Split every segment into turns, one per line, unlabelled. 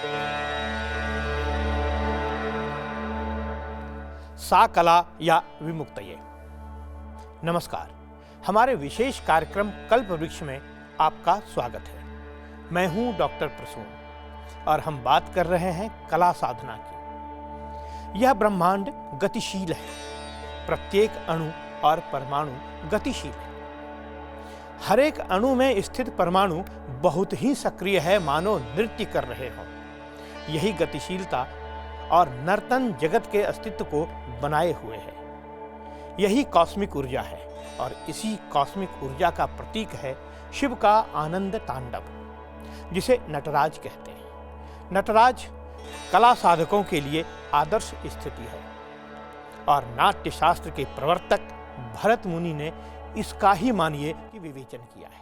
सा कला या विमुक्तये। नमस्कार, हमारे विशेष कार्यक्रम कल्प वृक्ष में आपका स्वागत है। मैं हूं डॉक्टर प्रसून और हम बात कर रहे हैं कला साधना की। यह ब्रह्मांड गतिशील है, प्रत्येक अणु और परमाणु गतिशील है। हर एक अणु में स्थित परमाणु बहुत ही सक्रिय है, मानो नृत्य कर रहे हों। यही गतिशीलता और नर्तन जगत के अस्तित्व को बनाए हुए है। यही कॉस्मिक ऊर्जा है और इसी कॉस्मिक ऊर्जा का प्रतीक है शिव का आनंद तांडव, जिसे नटराज कहते हैं। नटराज कला साधकों के लिए आदर्श स्थिति है और नाट्य शास्त्र के प्रवर्तक भरत मुनि ने इसका ही मानिए कि विवेचन किया है।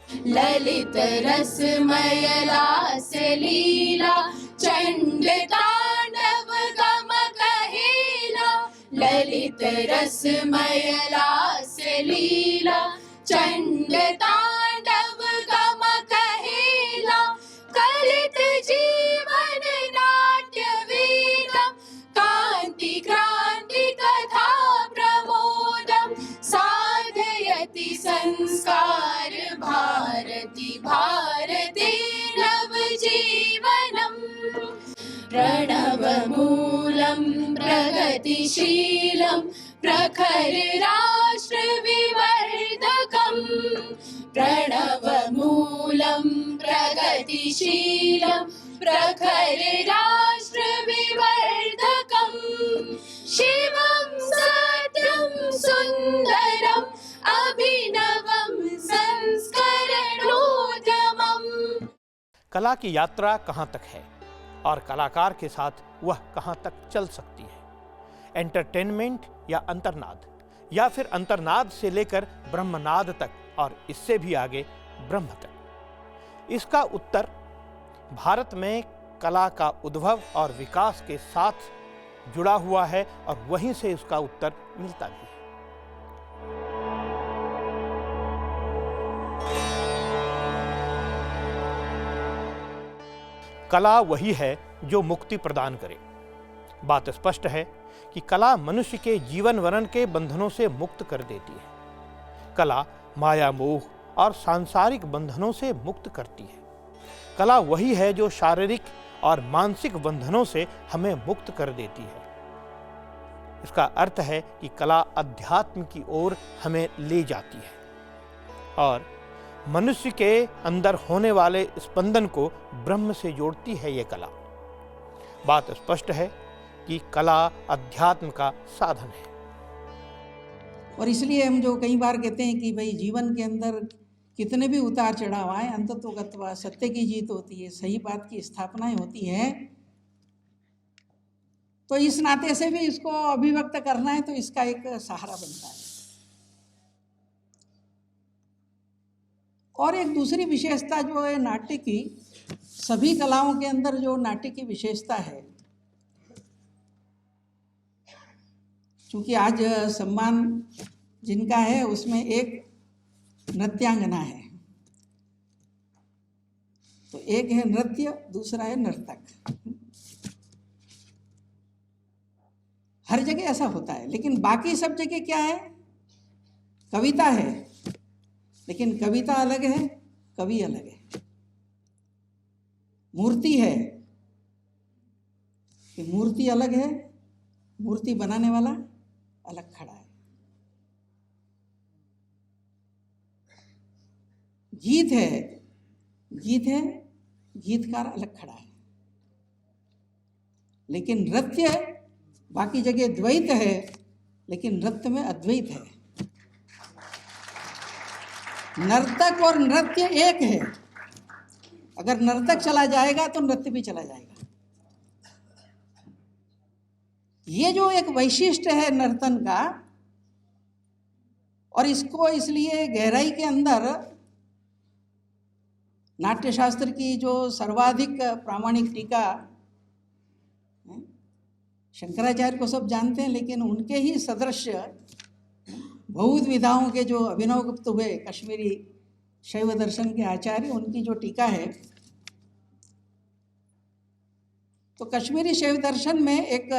ललित रसमय लास लीला चंड तांडव गमक हेला। ललित रसमय लास लीला चंड तांडव गमक हेला। कलित जीवन नाट्य वेदम कांति क्रांति कथा प्रमोदम। साधयति संस्कार भारती भारते नवजीवनम्। प्रणव मूलं प्रगतिशीलं प्रखर राष्ट्र विवर्धकम्। प्रणव मूलं प्रगतिशीलं प्रखर राष्ट्र विवर्धकम्। शिवं सत्यं सुंदरम् अभिनवं संस्करणोद्यमम्।
कला की यात्रा कहाँ तक है और कलाकार के साथ वह कहाँ तक चल सकती है? एंटरटेनमेंट या अंतर्नाद, या फिर अंतर्नाद से लेकर ब्रह्मनाद तक और इससे भी आगे ब्रह्म तक? इसका उत्तर भारत में कला का उद्भव और विकास के साथ जुड़ा हुआ है और वहीं से इसका उत्तर मिलता भी है। कला वही है जो मुक्ति प्रदान करे। बात स्पष्ट है कि कला मनुष्य के जीवन वरण के बंधनों से मुक्त कर देती है। कला माया मोह और सांसारिक बंधनों से मुक्त करती है। कला वही है जो शारीरिक और मानसिक बंधनों से हमें मुक्त कर देती है। इसका अर्थ है कि कला अध्यात्म की ओर हमें ले जाती है और मनुष्य के अंदर होने वाले स्पंदन को ब्रह्म से जोड़ती है। ये कला, बात स्पष्ट है कि कला अध्यात्म का साधन है।
और इसलिए हम जो कई बार कहते हैं कि भाई जीवन के अंदर कितने भी उतार चढ़ाव आए, अंततो गत्वा सत्य की जीत होती है, सही बात की स्थापनाएं होती है। तो इस नाते से भी इसको अभिव्यक्त करना है तो इसका एक सहारा बनता है। और एक दूसरी विशेषता जो है नाट्य की, सभी कलाओं के अंदर जो नाट्य की विशेषता है, क्योंकि आज सम्मान जिनका है उसमें एक नृत्यांगना है, तो एक है नृत्य, दूसरा है नर्तक। हर जगह ऐसा होता है, लेकिन बाकी सब जगह क्या है? कविता है, लेकिन कविता अलग है, कवि अलग है। मूर्ति है कि मूर्ति अलग है, मूर्ति बनाने वाला अलग खड़ा है। गीत है, गीत है, गीतकार अलग खड़ा है। लेकिन नृत्य बाकी जगह द्वैत है, लेकिन नृत्य में अद्वैत है। नर्तक और नृत्य एक है। अगर नर्तक चला जाएगा तो नृत्य भी चला जाएगा। ये जो एक वैशिष्ट्य है नर्तन का, और इसको इसलिए गहराई के अंदर नाट्यशास्त्र की जो सर्वाधिक प्रामाणिक टीका, शंकराचार्य को सब जानते हैं, लेकिन उनके ही सदृश बहुत विधाओं के जो अभिनव गुप्त हुए कश्मीरी शैव दर्शन के आचार्य, उनकी जो टीका है तो कश्मीरी शैव दर्शन में एक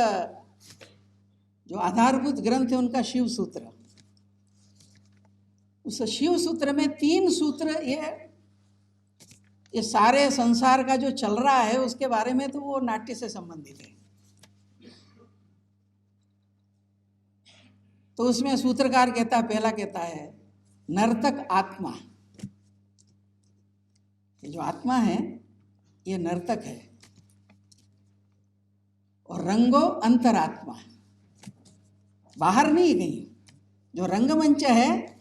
जो आधारभूत ग्रंथ है उनका शिव सूत्र, उस शिव सूत्र में 3 सूत्र ये सारे संसार का जो चल रहा है उसके बारे में, तो वो नाट्य से संबंधित है। तो उसमें सूत्रकार पहला कहता है नर्तक आत्मा। ये जो आत्मा है ये नर्तक है, और रंगो अंतरात्मा, बाहर नहीं कहीं। जो रंगमंच है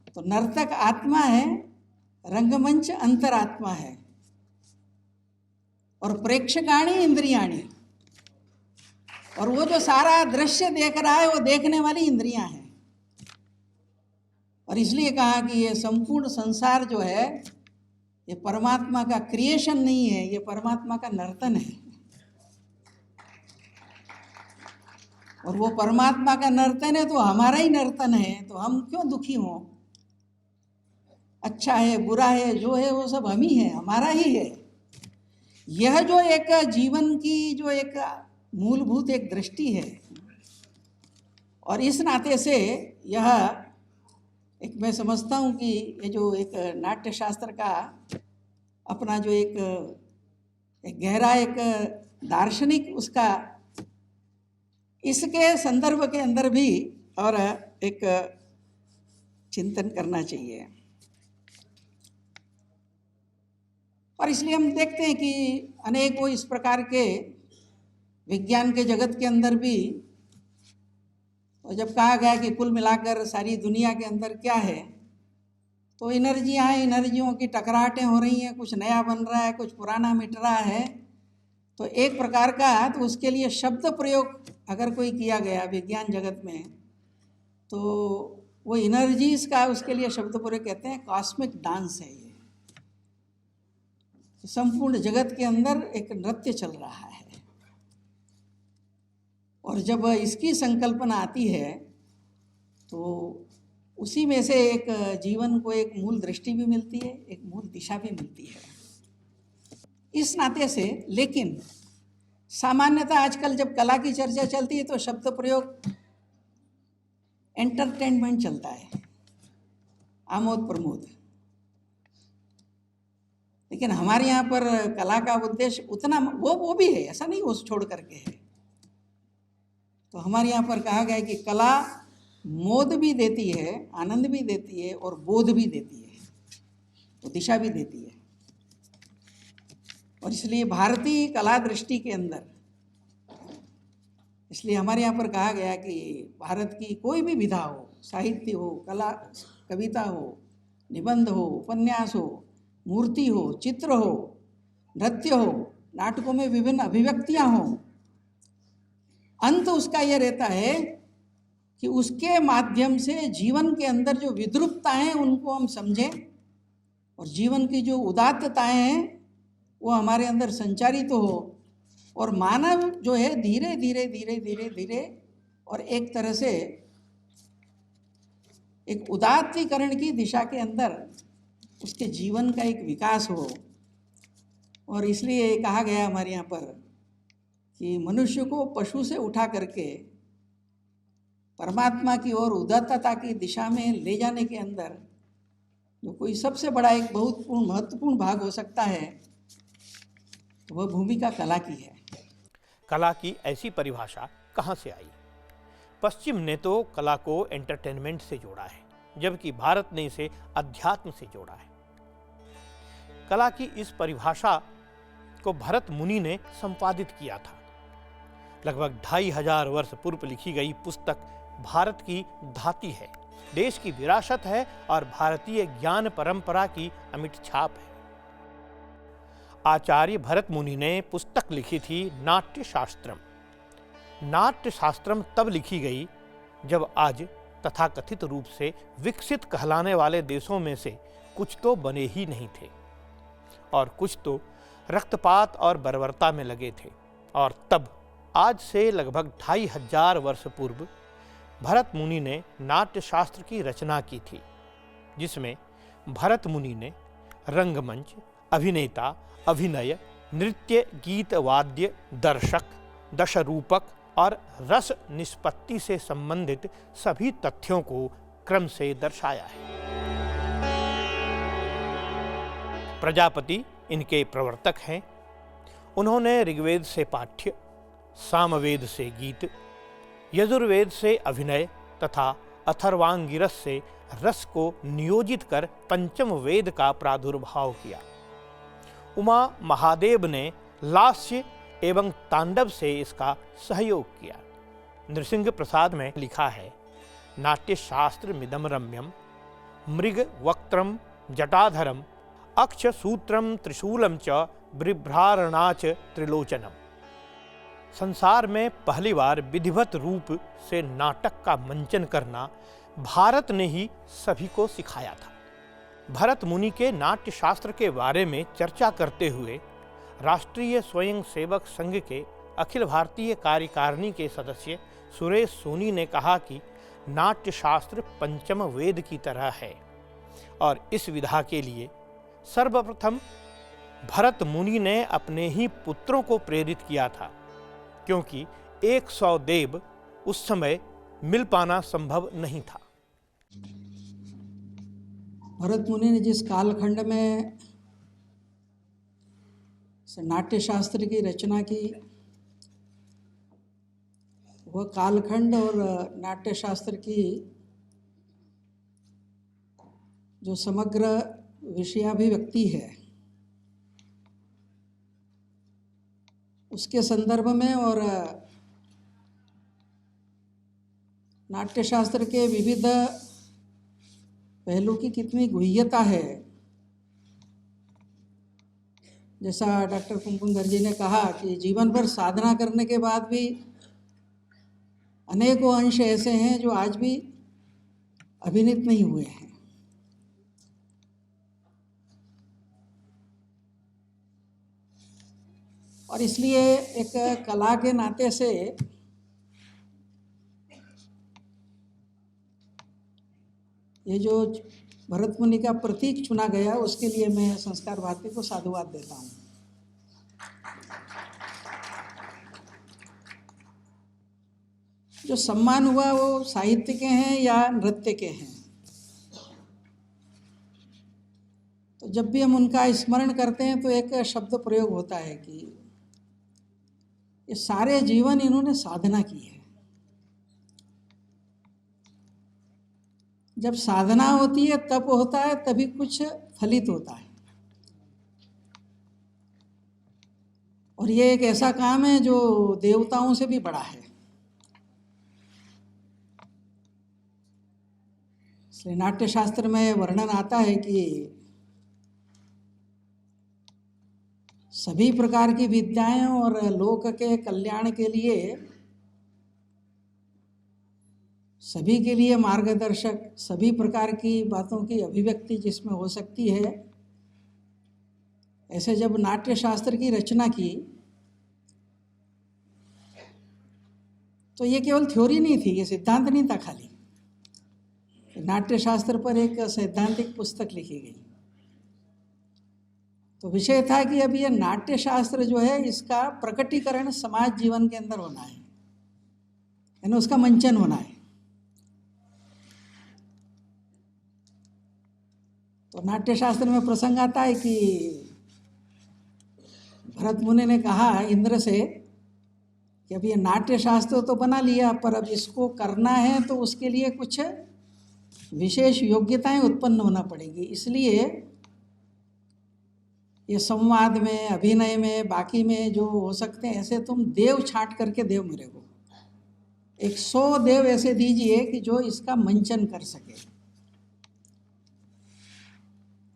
तो नर्तक आत्मा है, रंगमंच अंतरात्मा है, और प्रेक्षकाणी इंद्रियाणी, और वो जो सारा दृश्य देख रहा है वो देखने वाली इंद्रियां हैं। और इसलिए कहा कि ये संपूर्ण संसार जो है ये परमात्मा का क्रिएशन नहीं है, ये परमात्मा का नर्तन है। और वो परमात्मा का नर्तन है तो हमारा ही नर्तन है, तो हम क्यों दुखी हों? अच्छा है बुरा है जो है वो सब हम ही है, हमारा ही है। यह जो एक जीवन की जो एक मूलभूत एक दृष्टि है, और इस नाते से यह एक मैं समझता हूँ कि ये जो एक नाट्य शास्त्र का अपना जो एक गहरा एक दार्शनिक उसका इसके संदर्भ के अंदर भी और एक चिंतन करना चाहिए। और इसलिए हम देखते हैं कि अनेकों इस प्रकार के विज्ञान के जगत के अंदर भी, तो जब कहा गया कि कुल मिलाकर सारी दुनिया के अंदर क्या है, तो एनर्जियाँ हैं, एनर्जियों की टकराहटें हो रही हैं, कुछ नया बन रहा है, कुछ पुराना मिट रहा है। तो एक प्रकार का तो उसके लिए शब्द प्रयोग अगर कोई किया गया विज्ञान जगत में, तो वो एनर्जीज का उसके लिए शब्द प्रयोग कहते हैं कॉस्मिक डांस है। ये तो संपूर्ण जगत के अंदर एक नृत्य चल रहा है, और जब इसकी संकल्पना आती है तो उसी में से एक जीवन को एक मूल दृष्टि भी मिलती है, एक मूल दिशा भी मिलती है। इस नाते से लेकिन सामान्यतः आजकल जब कला की चर्चा चलती है तो शब्द प्रयोग एंटरटेनमेंट चलता है, आमोद प्रमोद। लेकिन हमारे यहाँ पर कला का उद्देश्य उतना वो भी है, ऐसा नहीं वो छोड़ करके है। तो हमारे यहाँ पर कहा गया है कि कला मोद भी देती है, आनंद भी देती है, और बोध भी देती है, तो दिशा भी देती है। और इसलिए भारतीय कला दृष्टि के अंदर, इसलिए हमारे यहाँ पर कहा गया कि भारत की कोई भी विधा हो, साहित्य हो, कला कविता हो, निबंध हो, उपन्यास हो, मूर्ति हो, चित्र हो, नृत्य हो, नाटकों में विभिन्न अभिव्यक्तियाँ हों, अंत उसका यह रहता है कि उसके माध्यम से जीवन के अंदर जो विद्रुपताएँ हैं उनको हम समझें, और जीवन की जो उदात्तताएँ हैं वो हमारे अंदर संचारित तो हो, और मानव जो है धीरे धीरे धीरे धीरे धीरे और एक तरह से एक उदात्तीकरण की दिशा के अंदर उसके जीवन का एक विकास हो। और इसलिए कहा गया हमारे यहाँ पर कि मनुष्य को पशु से उठा करके परमात्मा की ओर उदात्तता की दिशा में ले जाने के अंदर जो कोई सबसे बड़ा एक बहुत महत्वपूर्ण भाग हो सकता है, तो वह भूमिका कला की है।
कला की ऐसी परिभाषा कहाँ से आई? पश्चिम ने तो कला को एंटरटेनमेंट से जोड़ा है, जबकि भारत ने इसे अध्यात्म से जोड़ा है। कला की इस परिभाषा को भरत मुनि ने संपादित किया था। लगभग 2500 वर्ष पूर्व लिखी गई पुस्तक भारत की धाती है, देश की विरासत है और भारतीय ज्ञान परंपरा की अमिट छाप है। आचार्य भरत मुनि ने पुस्तक लिखी थी नाट्य शास्त्रम। नाट्य शास्त्रम तब लिखी गई जब आज तथाकथित रूप से विकसित कहलाने वाले देशों में से कुछ तो बने ही नहीं थे, और कुछ तो रक्तपात और बर्बरता में लगे थे। और तब आज से लगभग 2500 वर्ष पूर्व भरत मुनि ने नाट्य शास्त्र की रचना की थी, जिसमें भरत मुनि ने रंगमंच, अभिनेता, अभिनय, नृत्य, गीत, वाद्य, दर्शक, दशरूपक और रस निष्पत्ति से संबंधित सभी तथ्यों को क्रम से दर्शाया है। प्रजापति इनके प्रवर्तक हैं। उन्होंने ऋग्वेद से पाठ्य, सामवेद से गीत, यजुर्वेद से अभिनय तथा अथर्वांगिरस से रस को नियोजित कर पंचम वेद का प्रादुर्भाव किया। उमा महादेव ने लास्य एवं तांडव से इसका सहयोग किया। नृसिंह प्रसाद में लिखा है, नाट्य शास्त्र मिदम रम्यम मृग वक्त्रम जटाधरम अक्ष सूत्रम त्रिशूलम च बिभ्रारणाच त्रिलोचनम। संसार में पहली बार विधिवत रूप से नाटक का मंचन करना भारत ने ही सभी को सिखाया था। भरत मुनि के नाट्य शास्त्र के बारे में चर्चा करते हुए राष्ट्रीय स्वयंसेवक संघ के अखिल भारतीय कार्यकारिणी के सदस्य सुरेश सोनी ने कहा कि नाट्य शास्त्र पंचम वेद की तरह है और इस विधा के लिए सर्वप्रथम भरत मुनि ने अपने ही पुत्रों को प्रेरित किया था, क्योंकि 100 देव उस समय मिल पाना संभव नहीं था।
भरत मुनि ने जिस कालखंड में नाट्य शास्त्र की रचना की, वह कालखंड और नाट्य शास्त्र की जो समग्र विषयाभिव्यक्ति है, उसके संदर्भ में और नाट्य शास्त्र के विविध पहलू की कितनी गुह्यता है, जैसा डॉक्टर कुमकुम दर्जी ने कहा कि जीवन भर साधना करने के बाद भी अनेकों अंश ऐसे हैं जो आज भी अभिनीत नहीं हुए हैं। और इसलिए एक कला के नाते से ये जो भरत मुनि का प्रतीक चुना गया, उसके लिए मैं संस्कार भारती को साधुवाद देता हूँ। जो सम्मान हुआ वो साहित्य के हैं या नृत्य के हैं, तो जब भी हम उनका स्मरण करते हैं तो एक शब्द प्रयोग होता है कि ये सारे जीवन इन्होंने साधना की है। जब साधना होती है तप होता है, तभी कुछ फलित होता है। और ये एक ऐसा काम है जो देवताओं से भी बड़ा है। इसलिए नाट्य शास्त्र में वर्णन आता है कि सभी प्रकार की विद्याएं और लोक के कल्याण के लिए, सभी के लिए मार्गदर्शक, सभी प्रकार की बातों की अभिव्यक्ति जिसमें हो सकती है, ऐसे जब नाट्य शास्त्र की रचना की तो ये केवल थ्योरी नहीं थी, ये सिद्धांत नहीं था खाली। नाट्य शास्त्र पर एक सैद्धांतिक पुस्तक लिखी गई। तो विषय था कि अब ये नाट्य शास्त्र जो है, इसका प्रकटीकरण समाज जीवन के अंदर होना है, यानी उसका मंचन होना है। तो नाट्य शास्त्र में प्रसंग आता है कि भरत मुनि ने कहा इंद्र से कि अब ये नाट्य शास्त्र तो बना लिया, पर अब इसको करना है तो उसके लिए कुछ विशेष योग्यताएं उत्पन्न होना पड़ेगी। इसलिए ये संवाद में, अभिनय में, बाकी में जो हो सकते हैं, ऐसे तुम देव छांट करके देव मेरे को 100 देव ऐसे दीजिए कि जो इसका मंचन कर सके।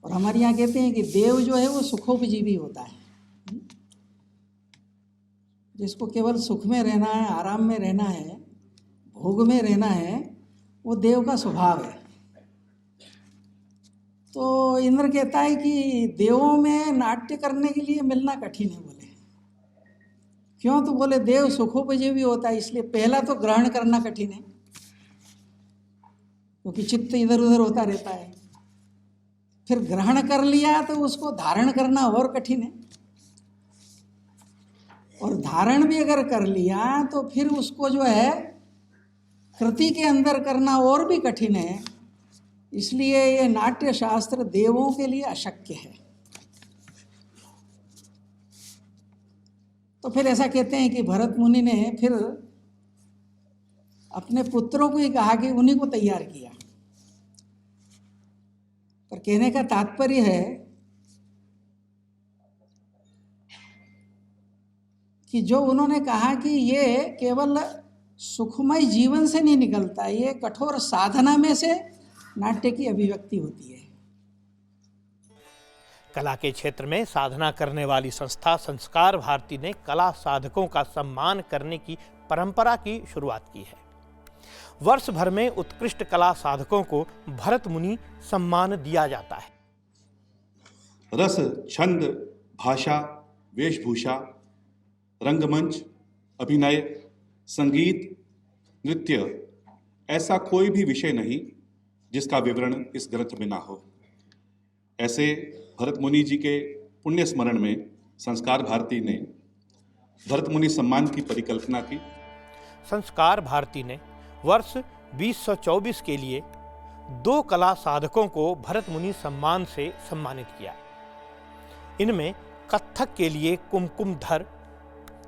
और हमारे यहाँ कहते हैं कि देव जो है वो सुखोपजीवी होता है, जिसको केवल सुख में रहना है, आराम में रहना है, भोग में रहना है, वो देव का स्वभाव है। तो इंद्र कहता है कि देवों में नाट्य करने के लिए मिलना कठिन है। बोले क्यों? तो बोले देव सुखोपजीवी होता है, इसलिए पहला तो ग्रहण करना कठिन है, क्योंकि चित्त इधर उधर होता रहता है। फिर ग्रहण कर लिया तो उसको धारण करना और कठिन है। और धारण भी अगर कर लिया तो फिर उसको जो है कृति के अंदर करना और भी कठिन है। इसलिए ये नाट्य शास्त्र देवों के लिए अशक्य है। तो फिर ऐसा कहते हैं कि भरत मुनि ने फिर अपने पुत्रों को ही कहा कि उन्हीं को तैयार किया। पर कहने का तात्पर्य है कि जो उन्होंने कहा कि ये केवल सुखमय जीवन से नहीं निकलता, ये कठोर साधना में से नाट्य की अभिव्यक्ति होती है।
कला के क्षेत्र में साधना करने वाली संस्था संस्कार भारती ने कला साधकों का सम्मान करने की परंपरा की शुरुआत की है। वर्ष भर में उत्कृष्ट कला साधकों को भरत मुनि सम्मान दिया जाता है।
रस, छंद, भाषा, वेशभूषा, रंगमंच, अभिनय, संगीत, नृत्य, ऐसा कोई भी विषय नहीं जिसका विवरण इस ग्रंथ में ना हो। ऐसे भरत मुनि जी के पुण्य स्मरण में संस्कार भारती ने भरत मुनि सम्मान की परिकल्पना की।
संस्कार भारती ने वर्ष 2024 के लिए 2 कला साधकों को भरत मुनि सम्मान से सम्मानित किया। इनमें कथक के लिए कुमकुमधर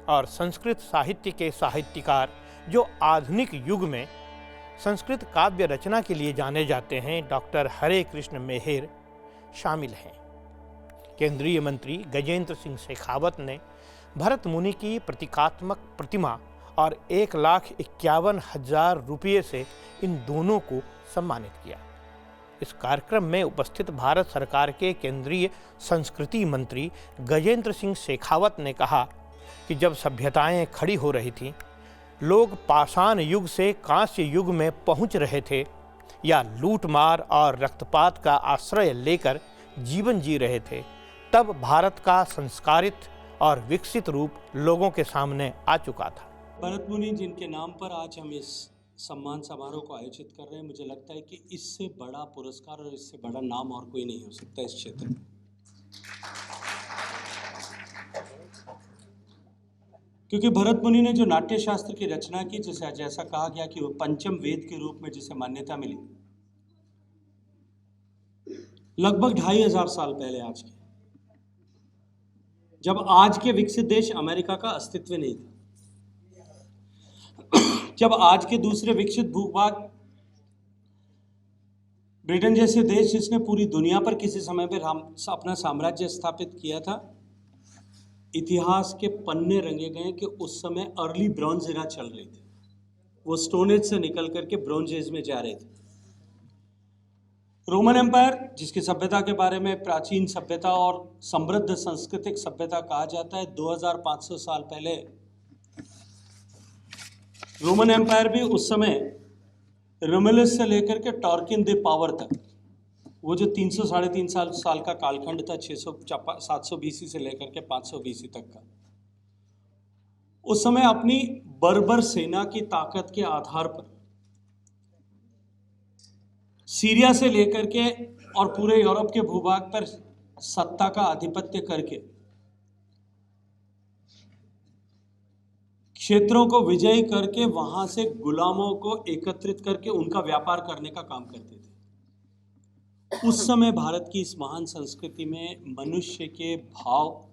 और संस्कृत साहित्य के साहित्यकार जो आधुनिक युग में संस्कृत काव्य रचना के लिए जाने जाते हैं, डॉक्टर हरे कृष्ण मेहर शामिल हैं। केंद्रीय मंत्री गजेंद्र सिंह शेखावत ने भरत मुनि की प्रतीकात्मक प्रतिमा और 1,51,000 रुपये से इन दोनों को सम्मानित किया। इस कार्यक्रम में उपस्थित भारत सरकार के केंद्रीय संस्कृति मंत्री गजेंद्र सिंह शेखावत ने कहा कि जब सभ्यताएं खड़ी हो रही थीं, लोग पाषाण युग से कांस्य युग में पहुंच रहे थे या लूटमार और रक्तपात का आश्रय लेकर जीवन जी रहे थे, तब भारत का संस्कारित और विकसित रूप लोगों के सामने आ चुका था।
भरत मुनि जिनके नाम पर आज हम इस सम्मान समारोह को आयोजित कर रहे हैं, मुझे लगता है कि इससे बड़ा पुरस्कार और इससे बड़ा नाम और कोई नहीं हो सकता इस क्षेत्र में। क्योंकि भरत मुनि ने जो नाट्य शास्त्र की रचना की, जिसे जैसा कहा गया कि वो पंचम वेद के रूप में जिसे मान्यता मिली, लगभग 2500 साल पहले, आज के, जब आज के विकसित देश अमेरिका का अस्तित्व नहीं था, जब आज के दूसरे विकसित भूभाग ब्रिटेन जैसे देश जिसने पूरी दुनिया पर किसी समय पर अपना साम्राज्य स्थापित किया था, इतिहास के पन्ने रंगे गए कि उस समय अर्ली ब्रॉन्ज एरा चल रही थी। वो स्टोन एज से निकल करके ब्रॉन्ज एज में जा रहे थे। रोमन एम्पायर, जिसकी सभ्यता के बारे में प्राचीन सभ्यता और समृद्ध सांस्कृतिक सभ्यता कहा जाता है, 2500 साल पहले रोमन एम्पायर भी उस समय रोमुलस से लेकर के टॉर्किन द पावर तक, वो जो 300-3.5 साल का कालखंड था, 700 बीसी से लेकर के 500 बीसी तक का, उस समय अपनी बर्बर सेना की ताकत के आधार पर सीरिया से लेकर के और पूरे यूरोप के भूभाग पर सत्ता का आधिपत्य करके क्षेत्रों को विजयी करके वहां से गुलामों को एकत्रित करके उनका व्यापार करने का काम करते थे। उस समय भारत की इस महान संस्कृति में मनुष्य के भाव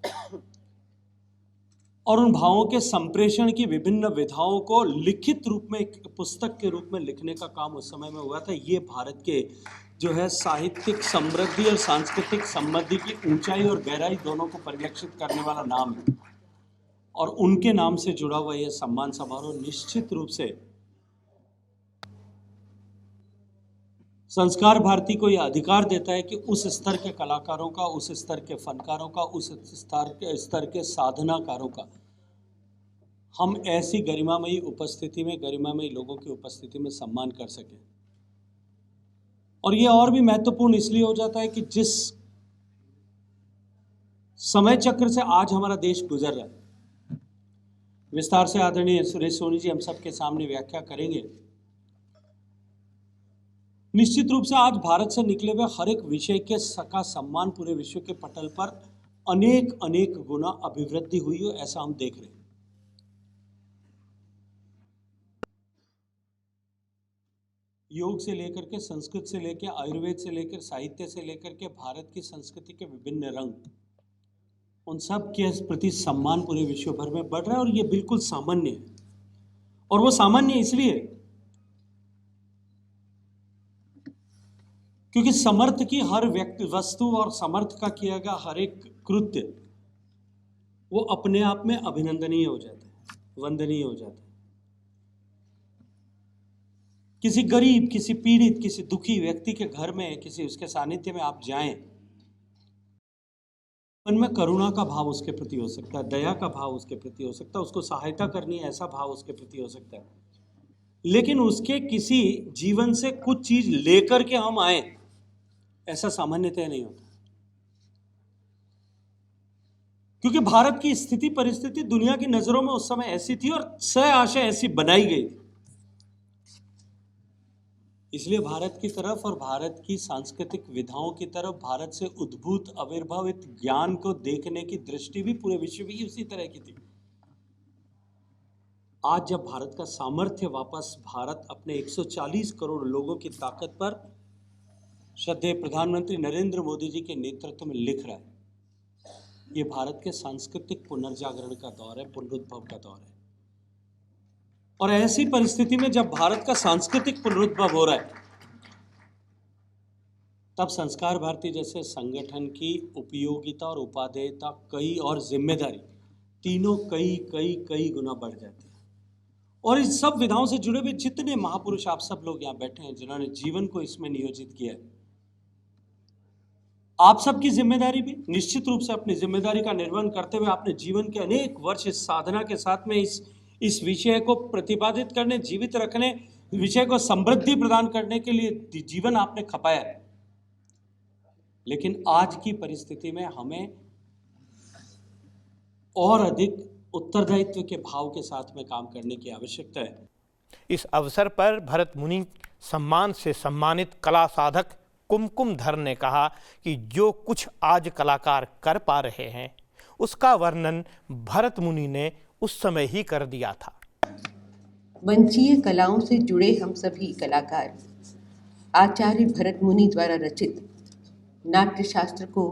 और उन भावों के संप्रेषण की विभिन्न विधाओं को लिखित रूप में, एक पुस्तक के रूप में लिखने का काम उस समय में हुआ था। ये भारत के जो है साहित्यिक समृद्धि और सांस्कृतिक समृद्धि की ऊंचाई और गहराई दोनों को परिलक्षित करने वाला नाम है, और उनके नाम से जुड़ा हुआ यह सम्मान समारोह निश्चित रूप से संस्कार भारती को यह अधिकार देता है कि उस स्तर के कलाकारों का, उस स्तर के फनकारों का, उस स्तर के साधनाकारों का हम ऐसी गरिमामयी उपस्थिति में, गरिमामयी लोगों की उपस्थिति में सम्मान कर सकें। और यह और भी महत्वपूर्ण इसलिए हो जाता है कि जिस समय चक्र से आज हमारा देश गुजर रहा है, विस्तार से आदरणीय सुरेश सोनी जी हम सबके सामने व्याख्या करेंगे। निश्चित रूप से आज भारत से निकले हुए हर एक विषय के का सम्मान पूरे विश्व के पटल पर अनेक गुना अभिवृद्धि हुई हो, ऐसा हम देख रहे हैं। योग से लेकर के, संस्कृत से लेकर, आयुर्वेद से लेकर, साहित्य से लेकर के भारत की संस्कृति के विभिन्न रंग, उन सब के प्रति सम्मान पूरे विश्व भर में बढ़ रहा है। और ये बिल्कुल सामान्य है। और वो सामान्य इसलिए क्योंकि समर्थ की हर व्यक्ति, वस्तु और समर्थ का किया गया हर एक कृत्य वो अपने आप में अभिनंदनीय हो जाता है, वंदनीय हो जाता है। किसी गरीब, किसी पीड़ित, किसी दुखी व्यक्ति के घर में, किसी उसके सानिध्य में आप जाएं, मन में करुणा का भाव उसके प्रति हो सकता है, दया का भाव उसके प्रति हो सकता है, उसको सहायता करनी है ऐसा भाव उसके प्रति हो सकता है। लेकिन उसके किसी जीवन से कुछ चीज लेकर के हम आए, ऐसा सामान्यतः नहीं होता। क्योंकि भारत की स्थिति परिस्थिति दुनिया की नजरों में उस समय ऐसी थी और सह आशय ऐसी बनाई गई थी। इसलिए भारत की तरफ और भारत की सांस्कृतिक विधाओं की तरफ, भारत से उद्भूत आविर्भावित ज्ञान को देखने की दृष्टि भी पूरे विश्व में उसी तरह की थी। आज जब भारत का सामर्थ्य वापस, भारत अपने 140 करोड़ लोगों की ताकत पर श्रद्धेय प्रधानमंत्री नरेंद्र मोदी जी के नेतृत्व में लिख रहा है, ये भारत के सांस्कृतिक पुनर्जागरण का दौर है, पुनरुद्भव का दौर है। और ऐसी परिस्थिति में जब भारत का सांस्कृतिक पुनरुद्भव हो रहा है, तब संस्कार भारती जैसे संगठन की उपयोगिता और उपादेयता, कई और जिम्मेदारी, तीनों कई गुना बढ़ जाती है। और इस सब विधाओं से जुड़े हुए जितने महापुरुष आप सब लोग यहाँ बैठे हैं, जिन्होंने जीवन को इसमें नियोजित किया है, आप सबकी जिम्मेदारी भी निश्चित रूप से अपनी जिम्मेदारी का निर्वहन करते हुए आपने जीवन के अनेक वर्ष इस साधना के साथ में इस विषय को प्रतिपादित करने, जीवित रखने, विषय को समृद्धि प्रदान करने के लिए जीवन आपने खपाया है। लेकिन आज की परिस्थिति में हमें और अधिक उत्तरदायित्व के भाव के साथ में काम करने की आवश्यकता है।
इस अवसर पर भरत मुनि सम्मान से सम्मानित कला साधक कुमकुमधर ने कहा कि जो कुछ आज कलाकार कर पा रहे हैं, उसका वर्णन भरत मुनि ने उस समय ही कर दिया था।
मंचीय कलाओं से जुड़े हम सभी कलाकार आचार्य भरत मुनि द्वारा रचित नाट्य शास्त्र को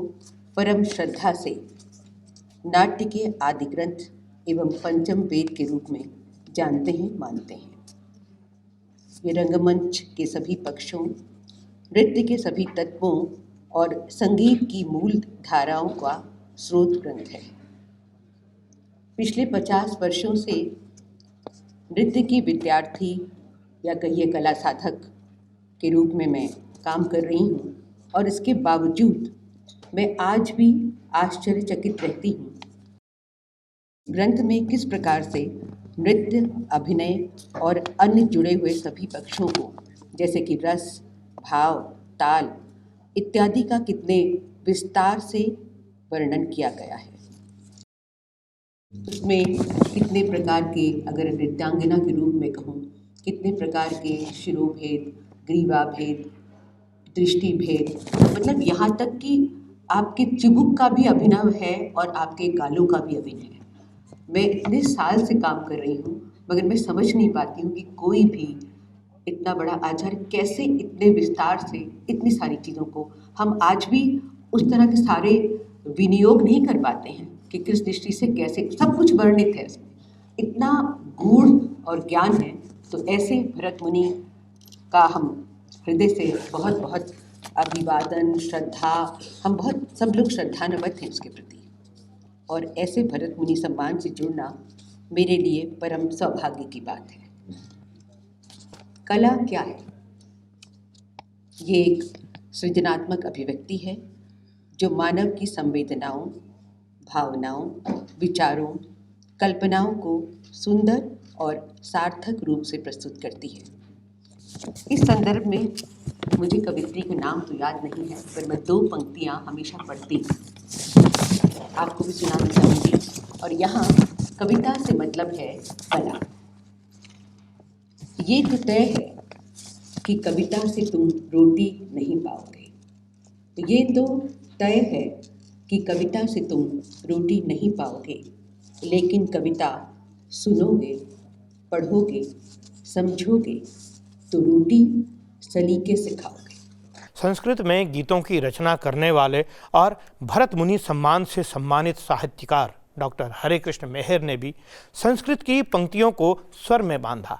परम श्रद्धा से नाट्य के आदि ग्रंथ एवं पंचम वेद के रूप में जानते हैं, मानते हैं। ये रंगमंच के सभी पक्षों, नृत्य के सभी तत्वों और संगीत की मूल धाराओं का स्रोत ग्रंथ है। पिछले 50 वर्षों से नृत्य की विद्यार्थी या कहिए कला साधक के रूप में मैं काम कर रही हूँ, और इसके बावजूद मैं आज भी आश्चर्यचकित रहती हूँ ग्रंथ में किस प्रकार से नृत्य, अभिनय और अन्य जुड़े हुए सभी पक्षों को, जैसे कि रस, भाव, ताल इत्यादि का कितने विस्तार से वर्णन किया गया है। उसमें कितने प्रकार के, अगर नृत्यांगना के रूप में कहूँ, कितने प्रकार के शिरोभेद, ग्रीवाभेद, दृष्टिभेद, मतलब यहाँ तक कि आपके चिबुक का भी अभिनय है और आपके गालों का भी अभिनय है। मैं इतने साल से काम कर रही हूँ, मगर मैं समझ नहीं पाती हूँ कि कोई भी इतना बड़ा आचार्य कैसे इतने विस्तार से इतनी सारी चीज़ों को, हम आज भी उस तरह के सारे विनियोग नहीं कर पाते हैं कि किस दृष्टि से कैसे सब कुछ वर्णित है इसमें, इतना गूढ़ और ज्ञान है। तो ऐसे भरत मुनि का हम हृदय से बहुत बहुत अभिवादन, श्रद्धा, हम बहुत सब लोग श्रद्धान्वित हैं उसके प्रति। और ऐसे भरत मुनि सम्मान से जुड़ना मेरे लिए परम सौभाग्य की बात है। कला क्या है? ये एक सृजनात्मक अभिव्यक्ति है जो मानव की संवेदनाओं, भावनाओं, विचारों, कल्पनाओं को सुंदर और सार्थक रूप से प्रस्तुत करती है। इस संदर्भ में मुझे कवित्री का नाम तो याद नहीं है, पर मैं 2 पंक्तियाँ हमेशा पढ़ती हूँ, आपको भी सुनाना चाहूँगी। और यहाँ कविता से मतलब है कला। ये तो तय है कि कविता से तुम रोटी नहीं पाओगे। ये तो तय है कि कविता से तुम रोटी नहीं पाओगे, लेकिन कविता सुनोगे, पढ़ोगे, समझोगे तो रोटी सलीके सिखाओगे।
संस्कृत में गीतों की रचना करने वाले और भरत मुनि सम्मान से सम्मानित साहित्यकार डॉक्टर हरे कृष्ण मेहर ने भी संस्कृत की पंक्तियों को स्वर में बांधा।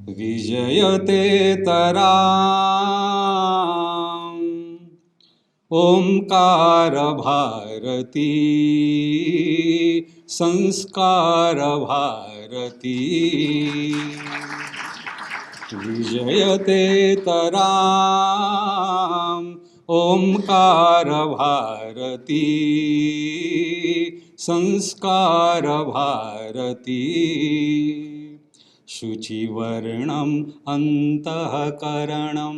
विजयते तराम ओंकार भारती संस्कार भारती विजयते तराम ओंकार भारती संस्कार भारती शुचिवर्णम अंतःकरणम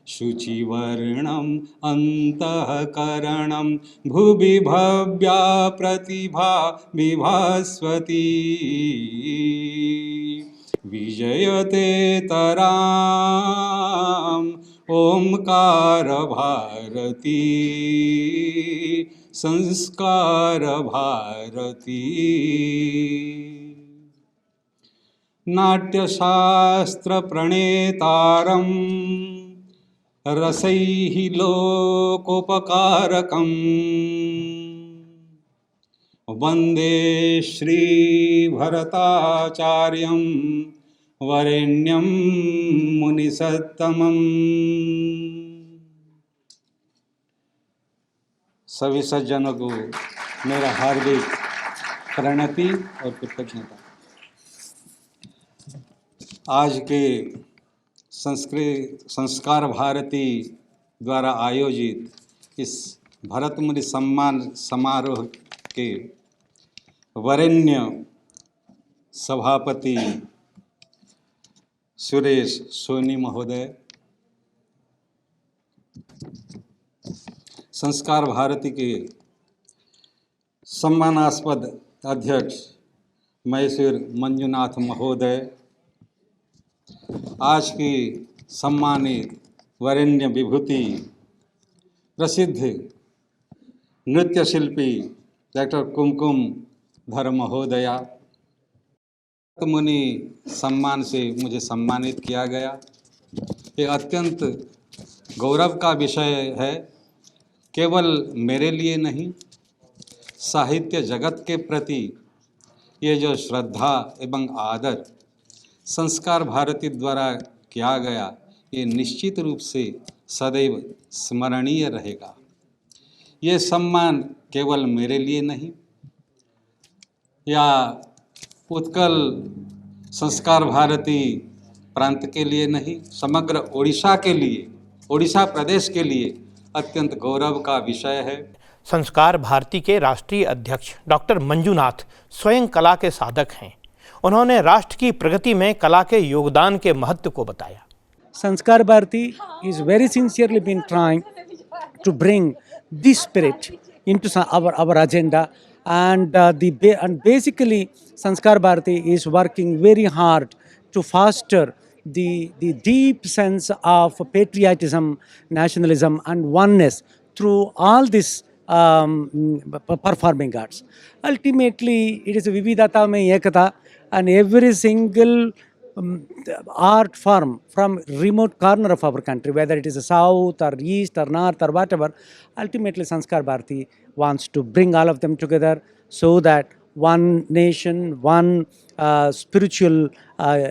शुचिवर्णम अंतःकरणम भुवि भव्या प्रतिभा विभास्वती विजयते तराम ओंकार भारती संस्कार भारती नाट्यशास्त्र प्रणेतारं रसैः लोकोपकारकं वन्दे श्रीभरताचार्यं वरेण्यं मुनिसत्तमम्। सभी सज्जनों को मेरा हार्दिक प्रणति और कृतज्ञता। आज के संस्कार भारती द्वारा आयोजित इस भरत मुनि सम्मान समारोह के वरेण्य सभापति सुरेश सोनी महोदय, संस्कार भारती के सम्मानास्पद अध्यक्ष मैसूर मंजुनाथ महोदय, आज की सम्मानित वरेण्य विभूति प्रसिद्ध नृत्य शिल्पी डॉक्टर कुमकुम धर महोदया, मुनि सम्मान से मुझे सम्मानित किया गया। ये अत्यंत गौरव का विषय है, केवल मेरे लिए नहीं, साहित्य जगत के प्रति ये जो श्रद्धा एवं आदर संस्कार भारती द्वारा किया गया, ये निश्चित रूप से सदैव स्मरणीय रहेगा। ये सम्मान केवल मेरे लिए नहीं या उत्कल संस्कार भारती प्रांत के लिए नहीं, समग्र ओडिशा के लिए, ओडिशा प्रदेश के लिए अत्यंत गौरव का विषय है।
संस्कार भारती के राष्ट्रीय अध्यक्ष डॉक्टर मंजुनाथ स्वयं कला के साधक हैं। उन्होंने राष्ट्र की प्रगति में कला के योगदान के महत्व को बताया।
संस्कार Bharti is very sincerely been trying to bring this spirit into our agenda, and basically Sanskar Bharati is working very hard to foster the deep sense of patriotism, nationalism and oneness through all this performing arts. Ultimately, it is Vividhata mein Ekata, and every single art form from remote corner of our country, whether it is south or east or north or whatever, ultimately Sanskar Bharati wants to bring all of them together so that one nation, one spiritual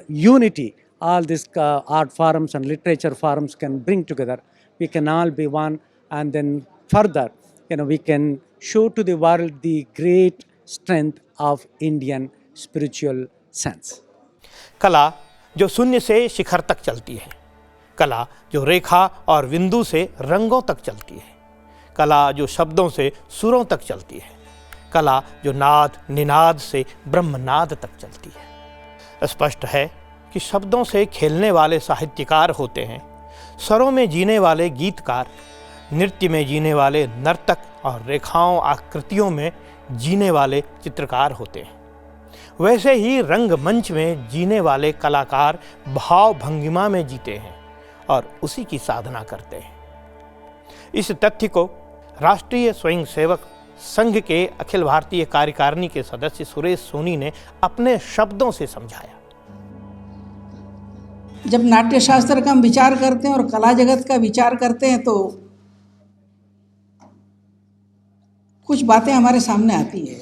unity, all these art forms and literature forms can bring together. We can all be one, and then further, we can show to the world the great strength of Indian spiritual sense.
कला जो शून्य से शिखर तक चलती है, कला जो रेखा और बिंदु से रंगों तक चलती है, कला जो शब्दों से सुरों तक चलती है, कला जो नाद निनाद से ब्रह्मनाद तक चलती है। स्पष्ट है कि शब्दों से खेलने वाले साहित्यकार होते हैं, स्वरों में जीने वाले गीतकार, नृत्य में जीने वाले नर्तक और रेखाओं आकृतियों में जीने वाले चित्रकार होते हैं। वैसे ही रंगमंच में जीने वाले कलाकार भाव भंगिमा में जीते हैं और उसी की साधना करते हैं। इस तथ्य को राष्ट्रीय स्वयंसेवक संघ के अखिल भारतीय कार्यकारिणी के सदस्य सुरेश सोनी ने अपने शब्दों से समझाया।
जब नाट्य शास्त्र का हम विचार करते हैं और कला जगत का विचार करते हैं तो कुछ बातें हमारे सामने आती है।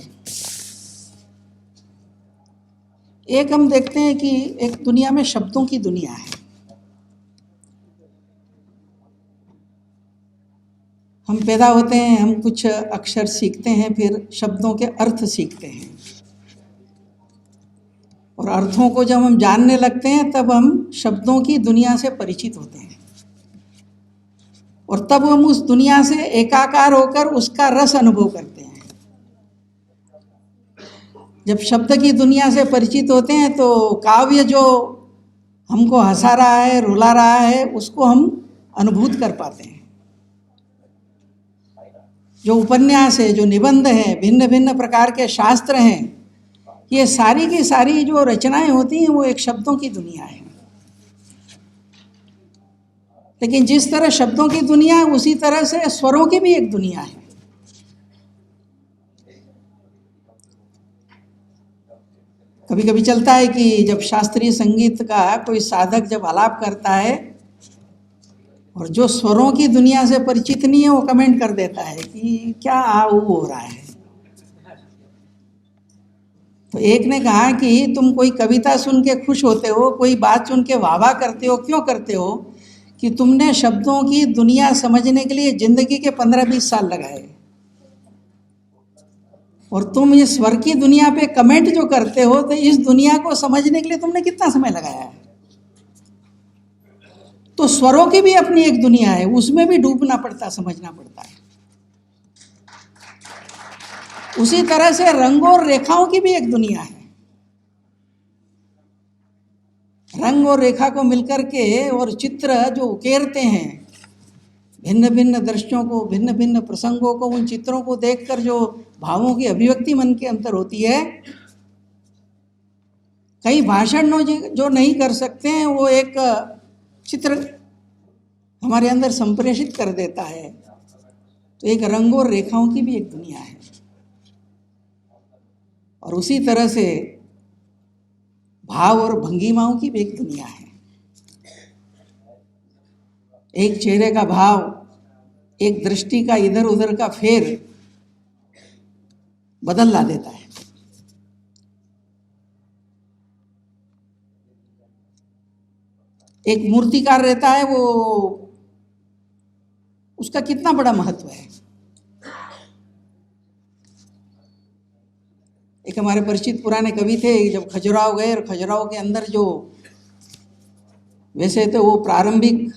एक हम देखते हैं कि एक दुनिया में शब्दों की दुनिया है। हम पैदा होते हैं, हम कुछ अक्षर सीखते हैं, फिर शब्दों के अर्थ सीखते हैं, और अर्थों को जब हम जानने लगते हैं तब हम शब्दों की दुनिया से परिचित होते हैं, और तब हम उस दुनिया से एकाकार होकर उसका रस अनुभव करते हैं। जब शब्द की दुनिया से परिचित होते हैं तो काव्य जो हमको हंसा रहा है, रुला रहा है, उसको हम अनुभूत कर पाते हैं। जो उपन्यास है, जो निबंध है, भिन्न भिन्न प्रकार के शास्त्र हैं, ये सारी की सारी जो रचनाएं होती हैं वो एक शब्दों की दुनिया है। लेकिन जिस तरह शब्दों की दुनिया है उसी तरह से स्वरों की भी एक दुनिया है। कभी कभी चलता है कि जब शास्त्रीय संगीत का कोई साधक जब आलाप करता है और जो स्वरों की दुनिया से परिचित नहीं है वो कमेंट कर देता है कि क्या आओ हो रहा है। तो एक ने कहा कि तुम कोई कविता सुन के खुश होते हो, कोई बात सुन के वाह वाह करते हो, क्यों करते हो? कि तुमने शब्दों की दुनिया समझने के लिए जिंदगी के 15-20 साल लगाए, और तुम इस स्वर की दुनिया पे कमेंट जो करते हो तो इस दुनिया को समझने के लिए तुमने कितना समय लगाया है। तो स्वरों की भी अपनी एक दुनिया है, उसमें भी डूबना पड़ता, समझना पड़ता है। उसी तरह से रंगों और रेखाओं की भी एक दुनिया है। रंग और रेखा को मिलकर के और चित्र जो उकेरते हैं, भिन्न भिन्न दृश्यों को, भिन्न भिन्न प्रसंगों को, उन चित्रों को देखकर जो भावों की अभिव्यक्ति मन के अंदर होती है, कई भाषण जो नहीं कर सकते हैं वो एक चित्र हमारे अंदर संप्रेषित कर देता है। तो एक रंगों और रेखाओं की भी एक दुनिया है, और उसी तरह से भाव और भंगिमाओं की भी एक दुनिया है। एक चेहरे का भाव, एक दृष्टि का इधर उधर का फेर बदल ला देता है। एक मूर्तिकार रहता है, वो उसका कितना बड़ा महत्व है। एक हमारे परिचित पुराने कवि थे, जब खजुराहो गए और खजुराहो के अंदर जो वैसे तो वो प्रारंभिक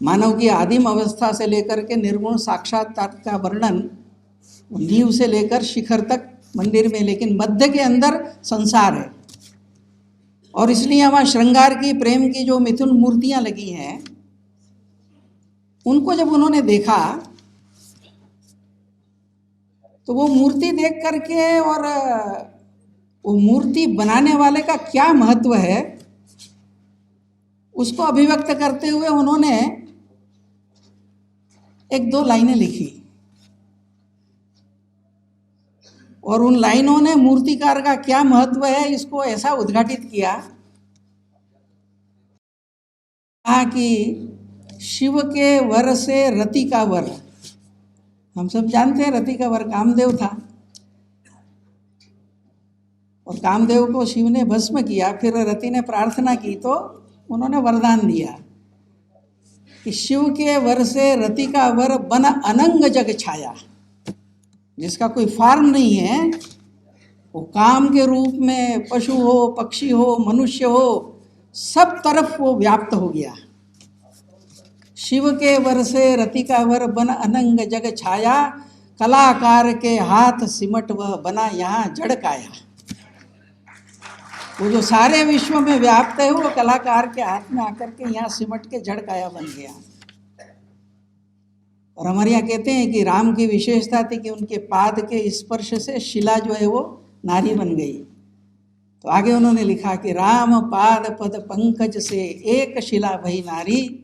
मानव की आदिम अवस्था से लेकर के निर्गुण साक्षात्कार का वर्णन नींव से लेकर शिखर तक मंदिर में, लेकिन मध्य के अंदर संसार है। और इसलिए वहाँ श्रृंगार की, प्रेम की जो मिथुन मूर्तियाँ लगी हैं, उनको जब उन्होंने देखा तो वो मूर्ति देख करके और वो मूर्ति बनाने वाले का क्या महत्व है उसको अभिव्यक्त करते हुए उन्होंने 1-2 लाइनें लिखी, और उन लाइनों ने मूर्तिकार का क्या महत्व है इसको ऐसा उद्घाटित किया कि शिव के वर से रति का वर, हम सब जानते हैं रति का वर कामदेव था, और कामदेव को शिव ने भस्म किया। फिर रति ने प्रार्थना की तो उन्होंने वरदान दिया कि शिव के वर से रति का वर बन अनंग जग छाया। जिसका कोई फॉर्म नहीं है, वो काम के रूप में पशु हो, पक्षी हो, मनुष्य हो, सब तरफ वो व्याप्त हो गया। शिव के वर से रति का वर बन अनंग जग छाया, कलाकार के हाथ सिमट वह बना यहाँ जड़ काया। वो जो सारे विश्व में व्याप्त है वो कलाकार के हाथ में आकर के यहाँ सिमट के जड़ काया बन गया। और हमारे यहाँ कहते हैं कि राम की विशेषता थी कि उनके पाद के स्पर्श से शिला जो है वो नारी बन गई। तो आगे उन्होंने लिखा कि राम पाद पद पंकज से एक शिला वही नारी,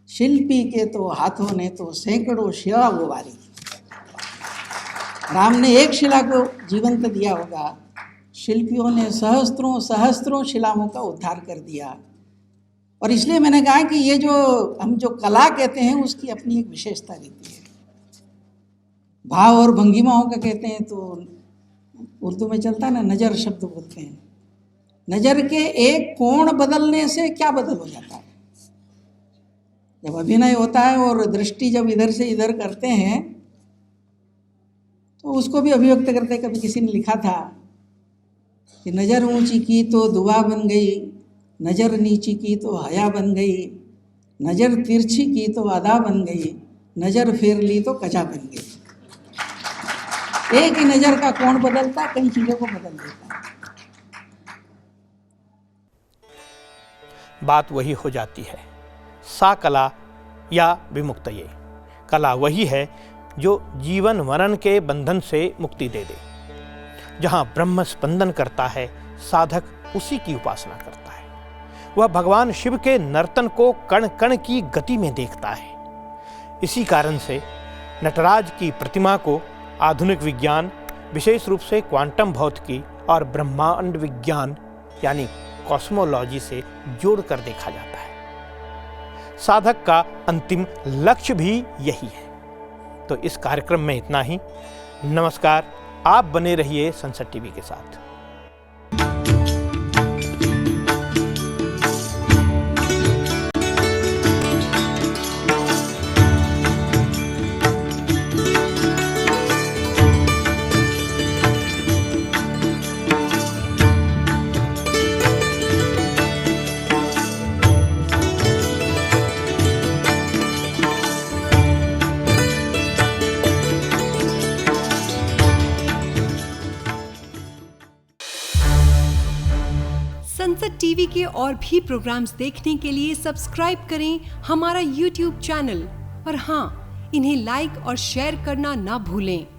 शिल्पी के तो हाथों ने तो सैकड़ों शिला उबारी। राम ने एक शिला को जीवंत दिया होगा, शिल्पियों ने सहस्त्रों सहस्त्रों शिलाओं का उद्धार कर दिया। और इसलिए मैंने कहा कि ये जो हम जो कला कहते हैं उसकी अपनी एक विशेषता रहती है। भाव और भंगिमाओं का कहते हैं तो उर्दू में चलता है ना, नज़र शब्द बोलते हैं। नज़र के एक कोण बदलने से क्या बदल हो जाता है। जब अभिनय होता है और दृष्टि जब इधर से इधर करते हैं तो उसको भी अभिव्यक्त करते। कभी किसी ने लिखा था कि नज़र ऊंची की तो दुआ बन गई, नज़र नीची की तो हया बन गई, नज़र तिरछी की तो अदा बन गई, नज़र फेर ली तो कजा बन गई। एक ही नज़र का कोण बदलता कई चीज़ों को बदल देता।
बात वही हो जाती है, सा कला या विमुक्तये। कला वही है जो जीवन मरण के बंधन से मुक्ति दे दे। जहाँ ब्रह्म स्पंदन करता है, साधक उसी की उपासना करता है। वह भगवान शिव के नर्तन को कण कण की गति में देखता है। इसी कारण से नटराज की प्रतिमा को आधुनिक विज्ञान, विशेष रूप से क्वांटम भौतिकी और ब्रह्मांड विज्ञान यानी कॉस्मोलॉजी से जोड़कर देखा जाता है। साधक का अंतिम लक्ष्य भी यही है। तो इस कार्यक्रम में इतना ही। नमस्कार, आप बने रहिए संसद टीवी के साथ।
संसद टीवी के और भी प्रोग्राम्स देखने के लिए सब्सक्राइब करें हमारा YouTube चैनल और हाँ, इन्हें लाइक और शेयर करना ना भूलें।